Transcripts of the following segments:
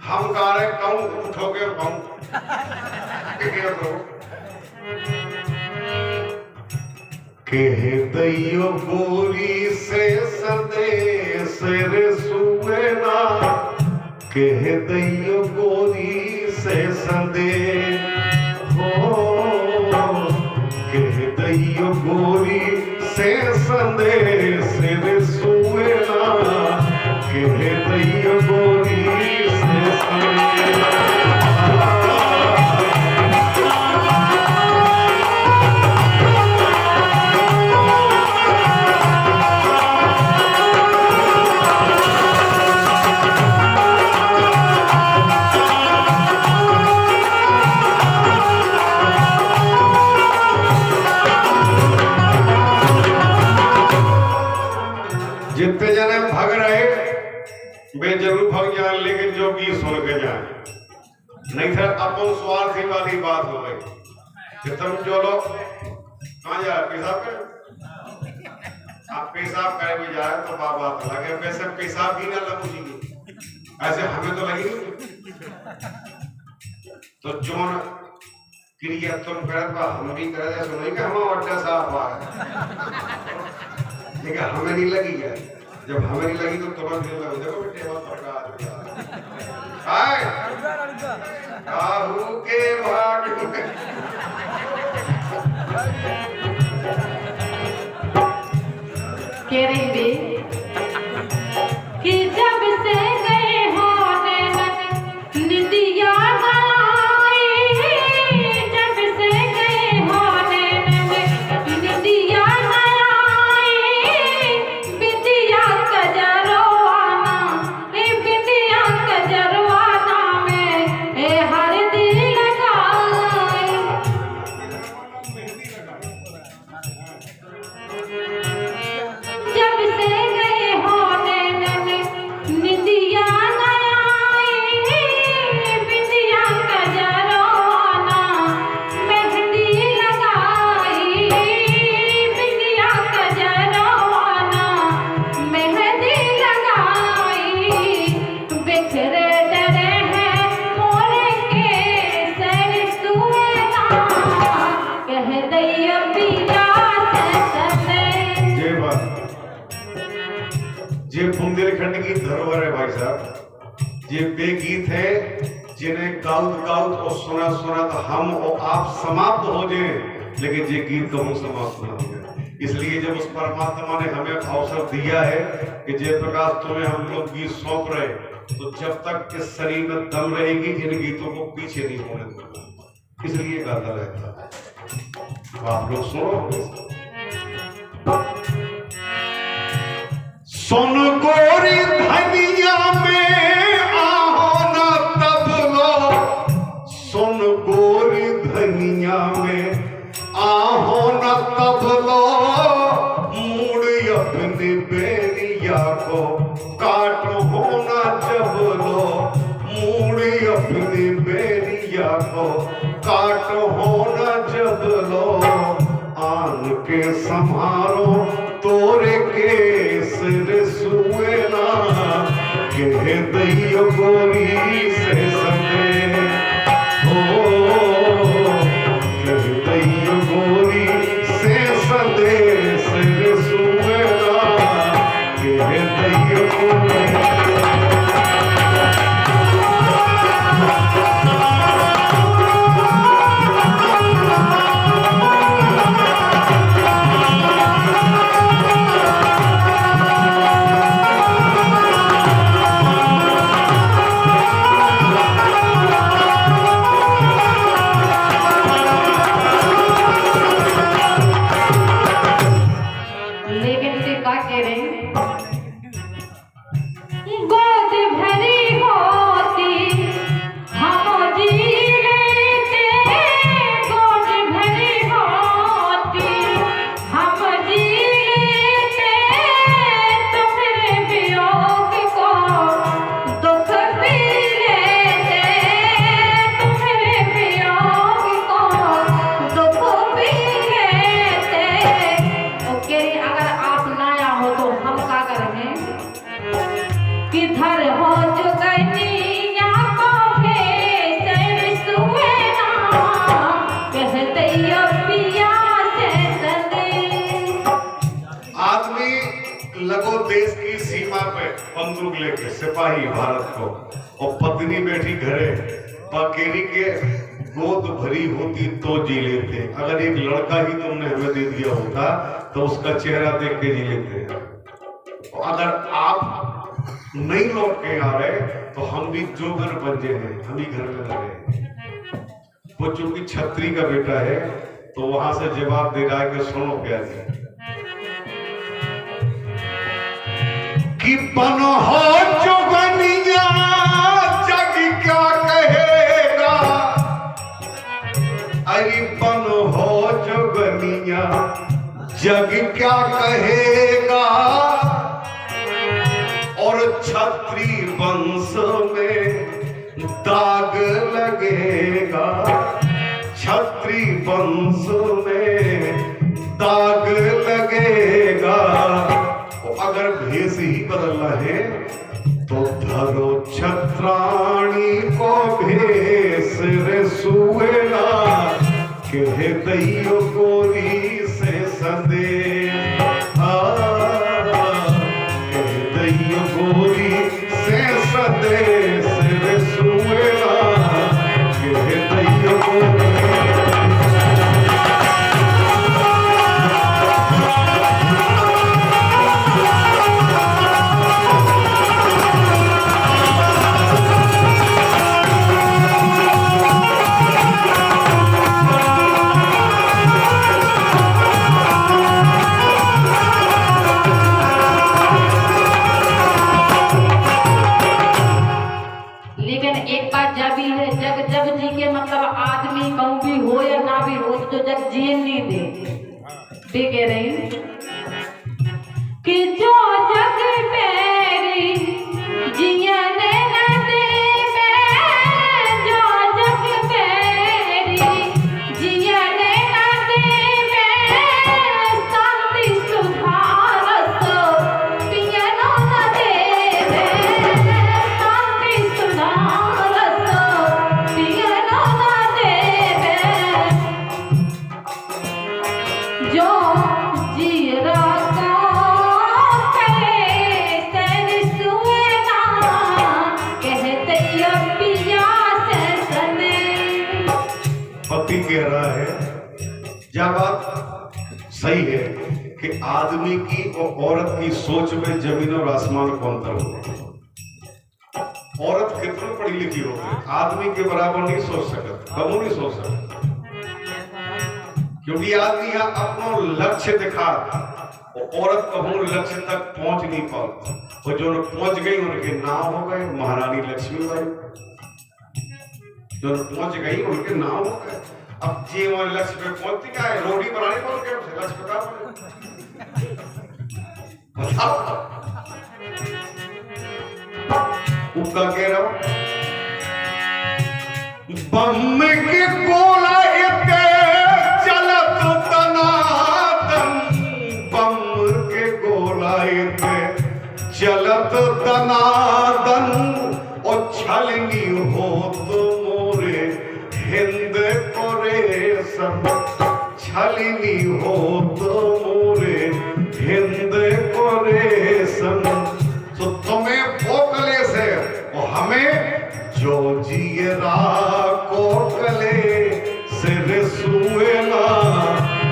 हम गा रहे कहूँ उठोगे कहूँ कह दैयो गोरी से संदेश रे सुवेना कह दैयो गोरी से संदेश हो कह दैयो गोरी से संदेश रे सुवेना कह दैयो गोरी से संदेश जितने जने भाग रहे वे जरूर भाग जाए, लेकिन जो गीत सुन के जाए, नहीं था अपन स्वार्थी वाली बात हो गई कि तुम जो लोग कहाँ जाए पेशाब कर, आप पेशाब करे भी जाए तो बात लगे, वैसे पेशाब भी ना लगेगी, ऐसे हमें तो लगी। तो जो क्रिया तुम करे हम भी करे, सुनिए कि हम अड्डा साफ आ ठीक है, हमें नहीं लगी है, जब हमें नहीं लगी तो तुरंत नहीं लगी। देखो बेटे बहुत पड़का हाय काहू के भाग करेंगे कि जब से गए हो निदिया जब से गए हो निदिया ये बुंदेलखंड की धरोहर है भाई साहब। ये वे गीत है जिन्हें गाउत गाउत और सुना सुना तो हम और आप समाप्त हो जाए, लेकिन ये गीत तो हम समाप्त ना हो जाए। इसलिए जब उस परमात्मा ने हमें अवसर दिया है कि जय प्रकाश तुम्हें हम लोग गीत सौंप रहे, तो जब तक इस शरीर में दम रहेगी इन गीतों को पीछे नहीं होने दूंगा, इसलिए गाता रहता है। आप लोग सुनो। सुन गोरी धनिया में आहो न तब लो, सुन गोरी धनिया में आहो न तब लो, मूड अपने बेरिया को काट हो न जब लो, मूड अपने बेरिया को काट हो न जब लो, आन के समारो तोरे के सिर सुएना कह दैयो गोरी से संदेश हो कह दैयो गोरी से संदेश सिर सुएना कह दैयो गोरी। किधर हो जुगनिया को भेसे सुए ना कहते पिया से सदे। आदमी लगो देश की सीमा पे बंदूक लेके सिपाही भारत को, और पत्नी बैठी घरे पकेरी के गोद भरी होती तो जी लेते। अगर एक लड़का ही तुमने हमें दे दिया होता तो उसका चेहरा देख के जी लेते। तो अगर आप नहीं लौट के आ रहे तो हम भी जोगर बंजे हैं, हम ही घर में रहे। वो चूंकि छत्री का बेटा है तो वहां से जवाब दे रहा है कि सुनो प्यारी, कि बन हो जोगनिया जग क्या कहेगा, अरे बन हो जोगनिया जग क्या कहेगा, और छत्री वंश में दाग लगेगा, छत्री वंश में दाग लगेगा। अगर भेष ही बदलना है तो धरो छत्राणी को भेष रे सुएला, कह दैयो गोरी से संदेश, कह दैयो गोरी से संदेश रे सुएला, कह दैयो गोरी। कह रही कि जो जग मेरी जियने न देवे, जो जग मेरी जियने न देवे, शांति सुधारस पियनो न देवे, शांति सुधारस पियनो न देवे, जो जीरा को करे सर सुएना, कहते पिया से सने। पति कह रहा है, यह बात सही है कि आदमी की और औरत की सोच में जमीन और आसमान को अंतर होता है। औरत कितनी पढ़ी लिखी होती, आदमी के बराबर नहीं सोच सकता, कबू नहीं सोच सकता, क्योंकि आदमी यहाँ अपना लक्ष्य दिखा, औरत कबू लक्ष्य तक पहुंच नहीं पाती। और जो लोग पहुंच गई उनके नाम हो गए महारानी लक्ष्मीबाई, जो पहुंच गई उनके नाम हो गए। अब जी हमारे लक्ष्य पे पहुंचती क्या है, रोटी बनाने बोल के उसे लक्ष्य पे बताओ। उसका कह रहा हूं, बम के गोला चलत तनादन, बम के गोला चलत तनादन, और छलनी हो तो मोरे हिंद कोरे सब, छलनी हो तो मोरे हिंद कोरे सब। तो तुम्हें भोकले से और हमें जो जीरा कोकले सिर सुएला,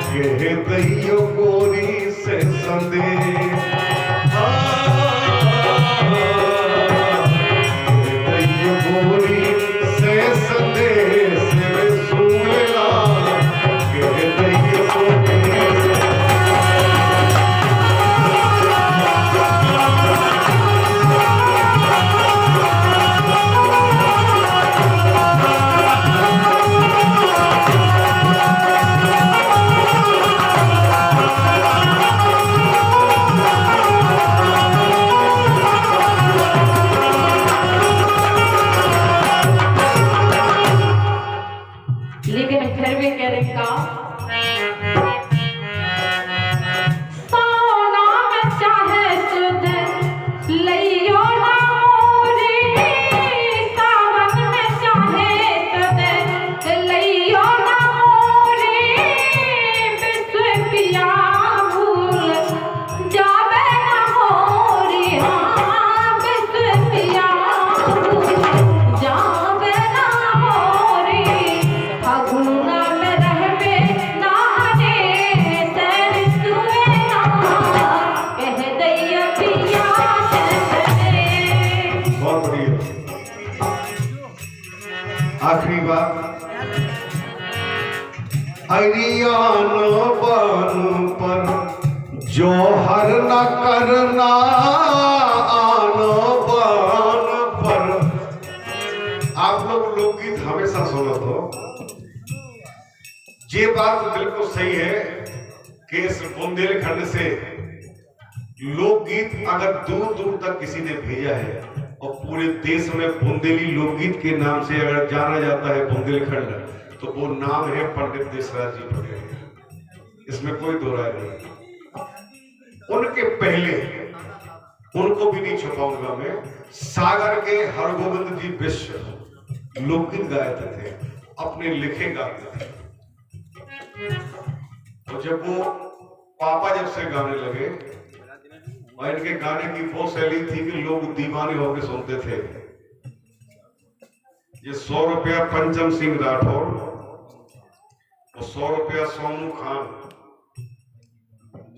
कह दैयो गोरी से संदेश, दैयो गोरी से संदेश सिर सुएला, कह दैयो गोरी। आखिरी बात, अरियान बान पर जौहर न करना, आन बान पर। आप लोग लोकगीत हमेशा सुनो तो ये बात बिल्कुल सही है कि इस बुंदेलखंड से लोकगीत अगर दूर दूर तक किसी ने भेजा है और पूरे देश में बुंदेली लोकगीत के नाम से अगर जाना जाता है बुंदेलखंड, तो वो नाम है पंडित देशराज जी पटेल। इसमें कोई दो राय नहीं। उनके पहले, उनको भी नहीं छुपाऊंगा मैं, सागर के हरगोविंद जी विश्व लोकगीत गायते थे, अपने लिखे गाते थे। और जब वो पापा जब से गाने लगे, और इनके गाने की वो शैली थी कि लोग दीवाने होकर सुनते थे। ये 100 रुपया पंचम सिंह राठौर और 100 रुपया सोनू खान,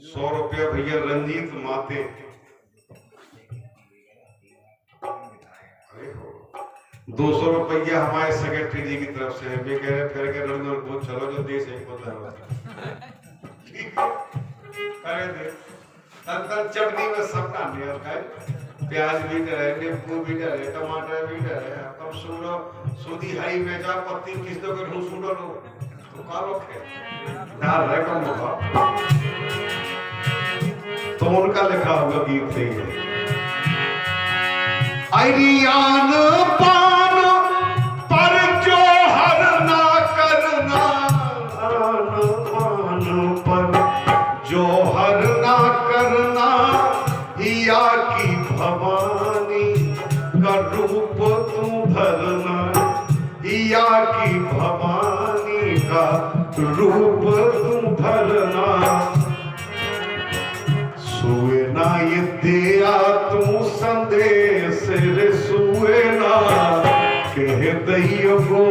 100 रुपया भैया रंजीत माते, 200 रुपया हमारे सेक्रेटरी जी की तरफ से है। वे कह रहे फिर के रंग को चलो जो देश एक होता है, ठीक है करे दे। तंत्र चटनी में सबका नियर का प्याज भी डरे, नींबू भी डरे, टमाटर भी डरे। अब सुनो सूदी हरी मिर्चा पत्ती किस दो के सुनो लो तो का रखे डाल रहे कम होगा। तो उनका लिखा होगा गीत से ही अरियान पान पर जो हर ना करना, आन पान पर जो हर ना करना, हिया की भवानी का रूप तू धरना, हिया की भवानी का रूप तू धरना। सुए ना ये दिया तू संदेश रे, सुए ना कह दैयो गो